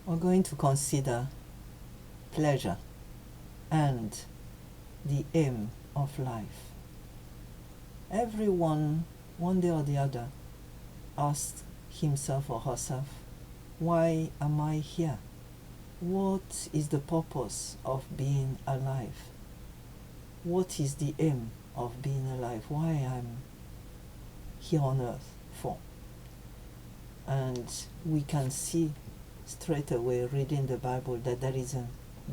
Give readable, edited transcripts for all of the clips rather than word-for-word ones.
We're going to consider pleasure and the aim of life. Everyone, one day or the other, asks himself or herself, why am I here? What is the purpose of being alive? What is the aim of being alive? Why I'm here on earth for? And we can see straight away reading the Bible that there is a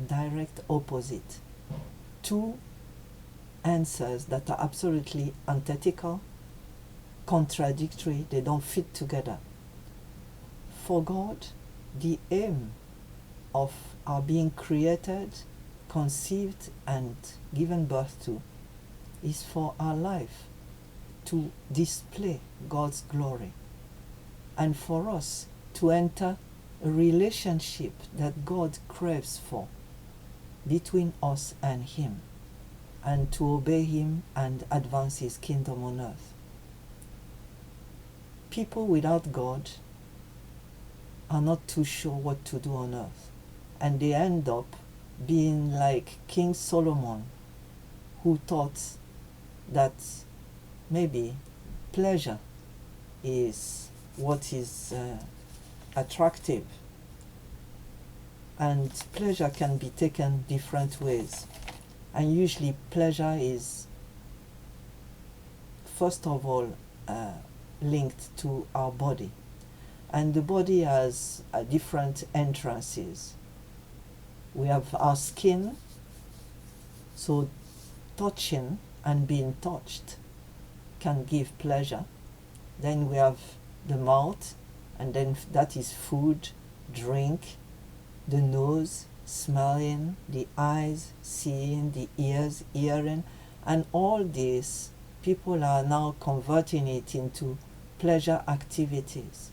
direct opposite. Two answers that are absolutely antithetical, contradictory, they don't fit together. For God, the aim of our being created, conceived, and given birth to is for our life to display God's glory and for us to enter a relationship that God craves for between us and Him, and to obey Him and advance His kingdom on earth. People without God are not too sure what to do on earth, and they end up being like King Solomon, who thought that maybe pleasure is what is attractive, and pleasure can be taken different ways. And usually pleasure is first of all linked to our body, and the body has different entrances. We have our skin, so touching and being touched can give pleasure. Then we have the mouth, and then that is food, drink, the nose, smelling, the eyes, seeing, the ears, hearing, and all this, people are now converting it into pleasure activities.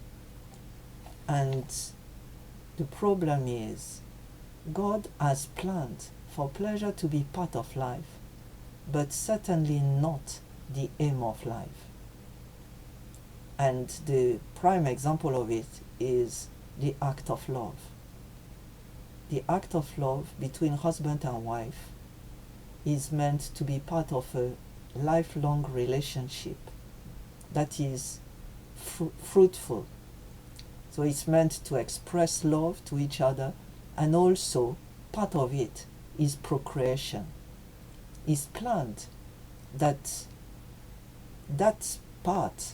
And the problem is, God has planned for pleasure to be part of life, but certainly not the aim of life. And the prime example of it is the act of love. The act of love between husband and wife is meant to be part of a lifelong relationship that is fruitful. So it's meant to express love to each other, and also part of it is procreation. It's planned that that part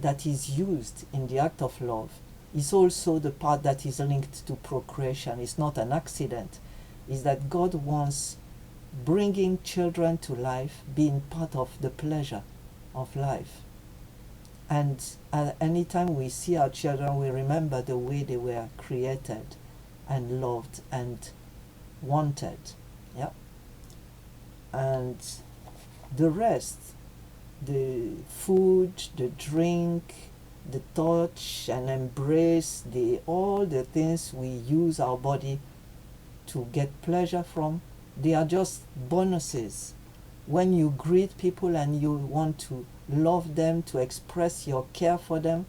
that is used in the act of love is also the part that is linked to procreation. It's not an accident. It's that God wants bringing children to life being part of the pleasure of life. And anytime we see our children, we remember the way they were created and loved and wanted. Yeah. And the rest, the food, the drink, the touch and embrace, all the things we use our body to get pleasure from, they are just bonuses. When you greet people and you want to love them, to express your care for them,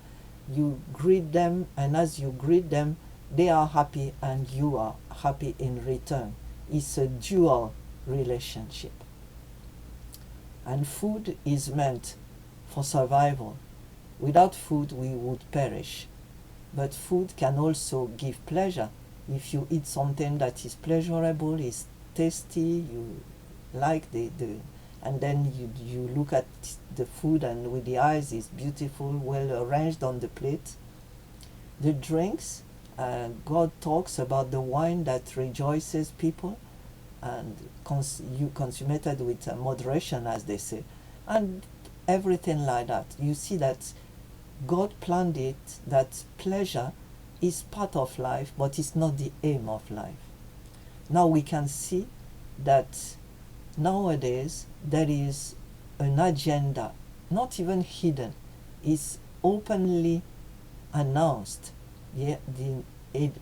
you greet them, and as you greet them, they are happy and you are happy in return. It's a dual relationship. And food is meant for survival. Without food, we would perish. But food can also give pleasure. If you eat something that is pleasurable, is tasty, you like and then you look at the food and with the eyes, it's beautiful, well arranged on the plate. The drinks, God talks about the wine that rejoices people, and you consummated with moderation, as they say, and everything like that. You see that God planned it, that pleasure is part of life, but it's not the aim of life. Now we can see that nowadays there is an agenda, not even hidden, it's openly announced. The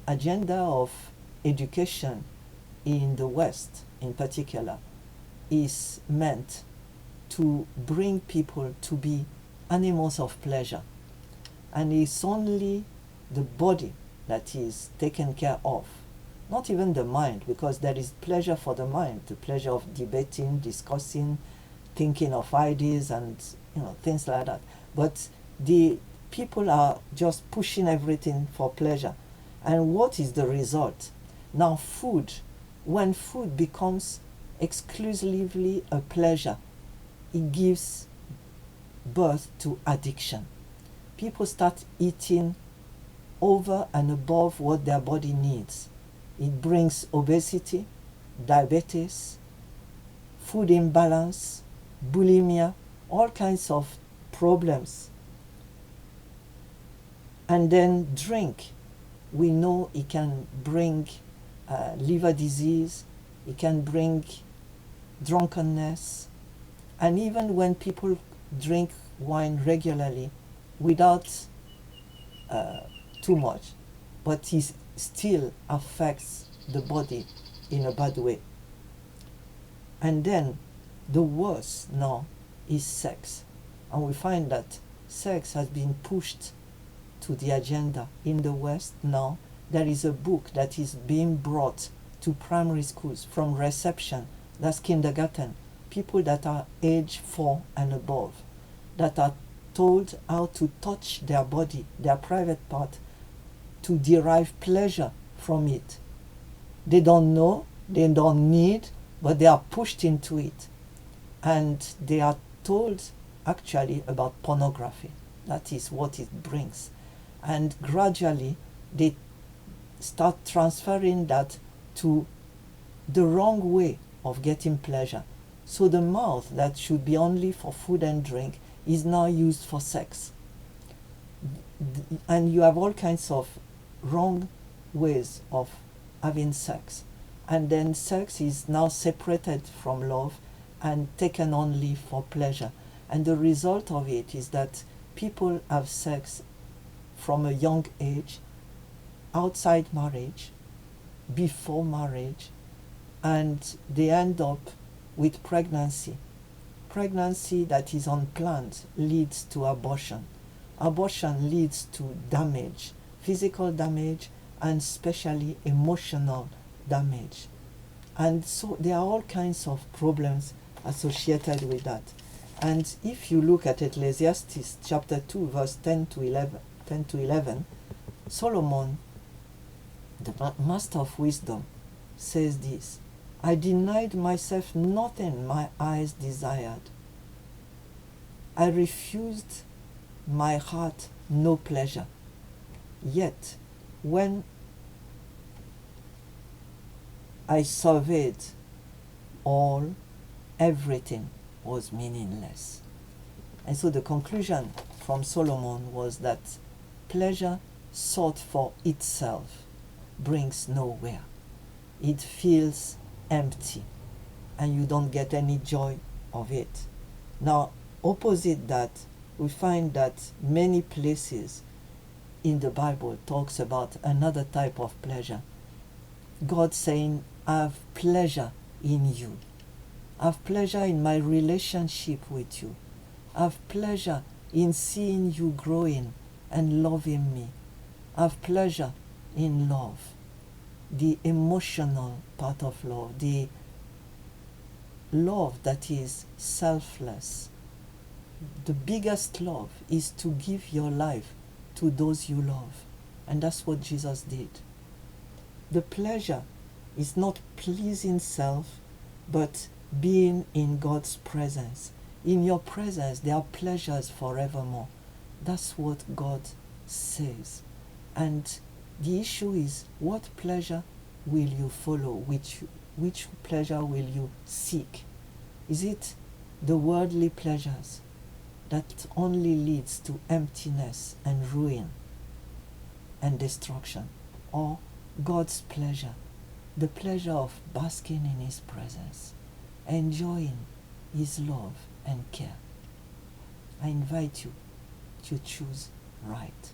agenda of education in the West in particular is meant to bring people to be animals of pleasure, and it's only the body that is taken care of. Not even the mind, because there is pleasure for the mind, the pleasure of debating, discussing, thinking of ideas and things like that. But the people are just pushing everything for pleasure. And what is the result? Now food, when food becomes exclusively a pleasure, it gives birth to addiction. People start eating over and above what their body needs. It brings obesity, diabetes, food imbalance, bulimia, all kinds of problems. And then drink. We know it can bring liver disease, it can bring drunkenness, and even when people drink wine regularly without too much, but it still affects the body in a bad way. And then the worst now is sex, and we find that sex has been pushed to the agenda in the West. Now there is a book that is being brought to primary schools from reception, that's kindergarten, people that are age 4 and above, that are told how to touch their body, their private part, to derive pleasure from it. They don't know, they don't need, but they are pushed into it. And they are told actually about pornography. That is what it brings. And gradually they start transferring that to the wrong way of getting pleasure. So the mouth that should be only for food and drink is now used for sex. And you have all kinds of wrong ways of having sex. And then sex is now separated from love and taken only for pleasure. And the result of it is that people have sex from a young age, outside marriage, before marriage, and they end up with pregnancy. Pregnancy that is unplanned leads to abortion. Abortion leads to damage, physical damage, and especially emotional damage. And so there are all kinds of problems associated with that. And if you look at Ecclesiastes chapter 2, verse 10 to 11, Solomon, the master of wisdom, says this: I denied myself nothing my eyes desired. I refused my heart no pleasure. Yet, when I surveyed all, everything was meaningless. And so the conclusion from Solomon was that pleasure sought for itself brings nowhere. It feels empty and you don't get any joy of it. Now, opposite that, we find that many places in the Bible talks about another type of pleasure. God saying, I have pleasure in you. I have pleasure in my relationship with you. I have pleasure in seeing you growing and loving me. I have pleasure in love, the emotional part of love, the love that is selfless. The biggest love is to give your life to those you love. And that's what Jesus did. The pleasure is not pleasing self, but being in God's presence. In your presence, there are pleasures forevermore. That's what God says. And the issue is, what pleasure will you follow? Which pleasure will you seek? Is it the worldly pleasures that only leads to emptiness and ruin and destruction? Or God's pleasure, the pleasure of basking in His presence, enjoying His love and care? I invite you to choose right.